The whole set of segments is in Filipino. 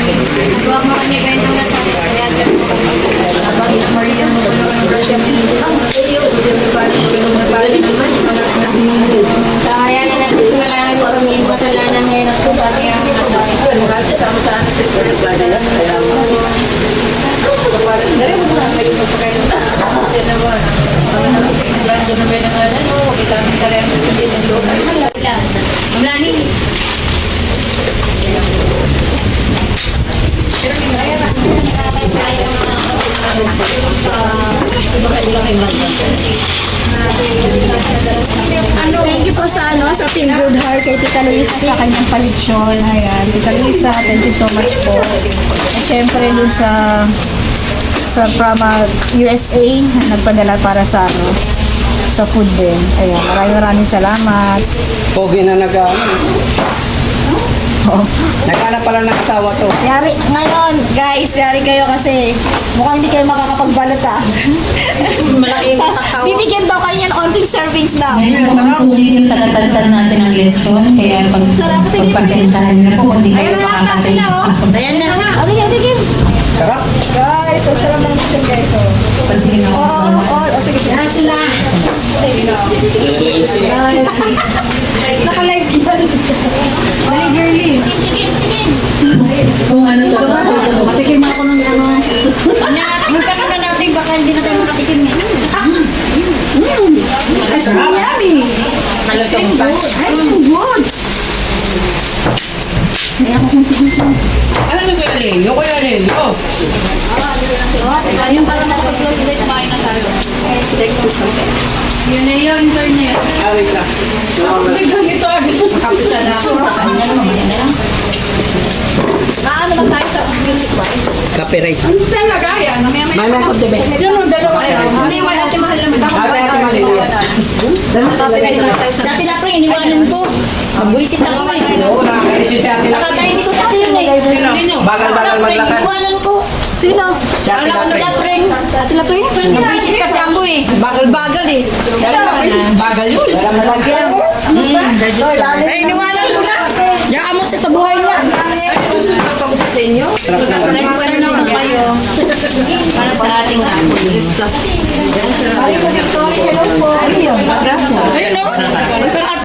Huwag mo kanya kwento na sa kaya Maria mo na siya kaya na natin sa malaman ko kami yung kasalanan ngayon at kung bakit ang sama-sama sa Thank you po sa Team Good Heart kay Tita Luisa sa kanyang paliksyon. Ayan, Tita Luisa, thank you so much po. At syempre dun sa from USA nagpadala para sa sa food din. Ayan, maraming salamat. Pogi na naghanap pala ng asawa to. Yari, ngayon, guys, yari kayo kasi mukhang hindi kayo makakapagbalot malaki yung bibigyan daw kayo yan onting servings lang. Ngayon po ang sulit yung tatatalitan natin ang leksyon. Kaya pagpasentahan na po, hindi kayo makakasay. Ayan na. Bigyan. Sarap. Guys, so sarap lang natin guys. Pagtingin ako. Sige. Sila. Naka-live yan. Dali, girly. Kung ano to. Matikim ako ng Magkano na natin, baka hindi na tayo makatikim eh. Ice cream yummy. Ice cream good. Ice cream good. May ako kung tigil. Ano na kaya rin? Yung kaya rin? Oh. Yung parang nakapag-vlog dito, kumain na tayo. Yun na yun, turn na yun. Wait lang. Ganito agad. Makapisa na ako. Ano ba tayo sa music ba? Copyright. Talaga yan. May mga konti. Yun ang dalawa yan. Hindi, wala ate mahal naman. Ate mali. Dati na pre, iniwanan ko. Buisit ako eh. Oo, nakakaisip si ate lang. Nakakainis ko sa akin eh. Bagal-bagal maglakad. Iniwanan ko. Sino? Si ate Wala ko Lapre. na-prank. Ate Lapre? Nabisit kasi ako eh. Bagal-bagal eh. Bagal yun. Wala malagyan. Ay, iniwanan ko na. Diyan mo siya sa buhay niya. Nagkwento naman kayo para sa ating ayun no?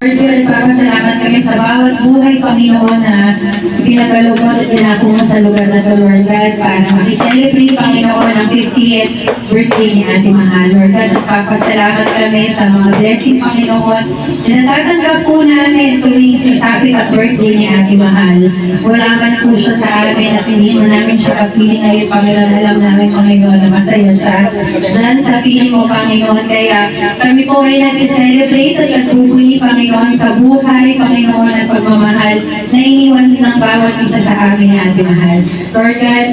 Lord, nagpapasalamat kami sa bawat buhay, Panginoon, na pinagalugod at pinako mo sa lugar na ito, Lord God, para makiselebrate, Panginoon, ang 50th birthday ni Ate Mahal. Lord God, nagpapasalamat kami sa mga blessing, Panginoon, na natatanggap po namin tuwing sinasabi at birthday ni Ate Mahal. Wala man po siya sa amin at hindi mo namin siya kapiling ngayon, Panginoon. Alam namin, Panginoon, na masaya siya. Dahil sa piling mo, Panginoon, kaya kami po ay nagsiselebrate at nagpupuli, Panginoon, sa buhay, Panginoon, at pagmamahal na iniwan ng bawat isa sa amin ni Ate Mahal. Lord God,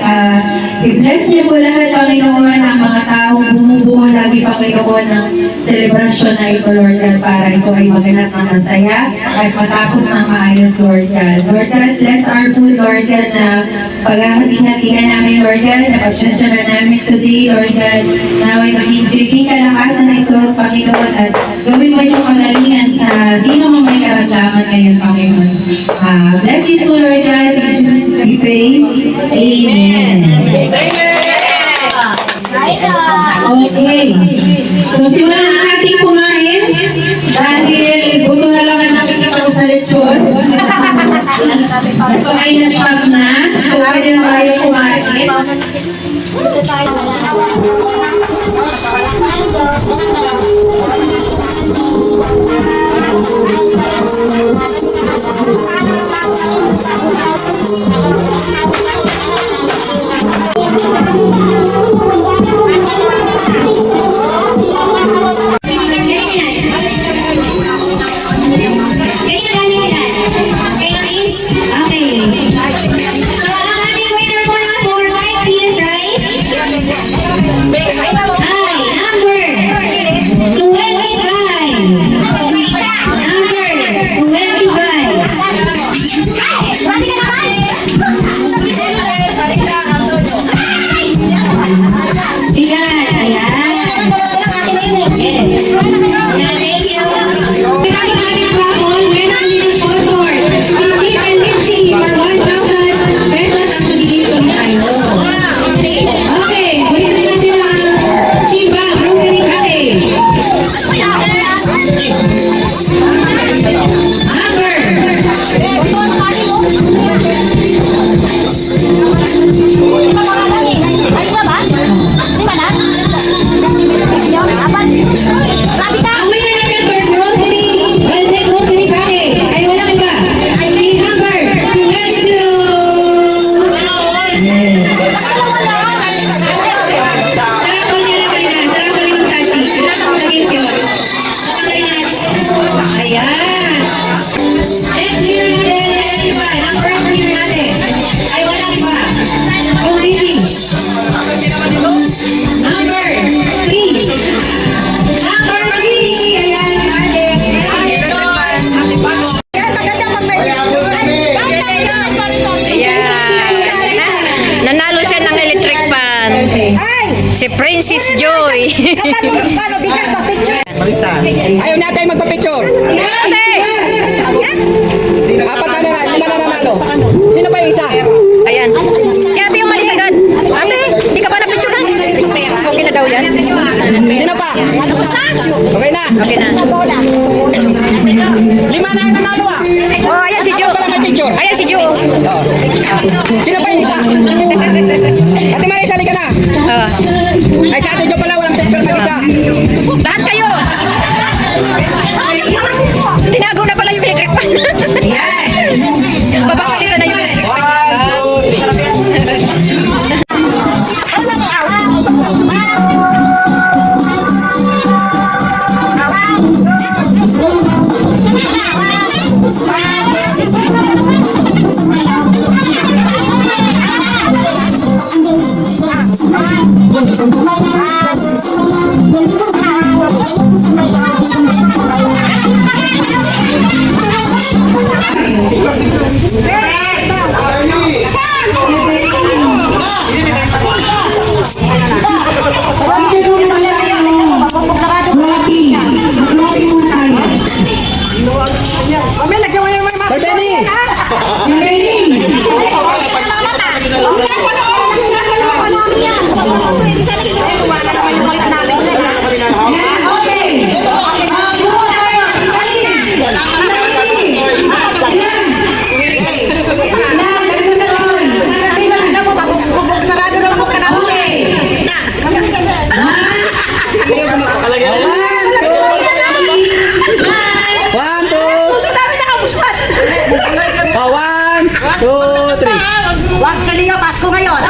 i-bless niyo po lahat, Panginoon, ang mga taong bumubuo lagi, Panginoon, ng celebration na ito, Lord God, para ito ay maganap ng masaya at matapos ng maayos, Lord God. Lord God, bless our food, Lord God, na paghahati-hatihan namin, Lord God, na pagsasara namin today, Lord God, na ay maging silbing kalakasan na ito, Panginoon, at gawin mo itong kagalingan sa sino mo may karamdaman ngayon, Panginoon. Bless this po, Lord God, in Jesus we pray. Amen. Okay. So, simulan na natin kumain dahil buto na lang ang nakikita ko sa lechon. Ito ay na-chop na. So, pwede na tayo kumain. Okay. So, ang ating winner po naman for 5 PS rice. Si Princess Joy. Paano, bigas pa, picture. Ayaw na tayo magpa-picture. Ate! Apat na nanalo, lima na nanalo. Sino pa yung isa? Ayan. Si ate yung malis agad. Ate, di ka ba na-picture na? Okay na daw yan. Sino pa? Okay na. Okay na. Lima na ang nanalo ah. Oh, ayan si Jo. Apat pala may picture. Ayan si Jo. Oo. Sino pa yung isa? Ate Marisa, halika na. Ay, sa Ate Jo pala, walang picture ng isa. Lahat kayo. Tinago na pala yung electric fan. Babakalitan na yung electric fan. 1, 2, 3. Sir Benny! One, two, three. Wag sa Leo, Pasko ngayon.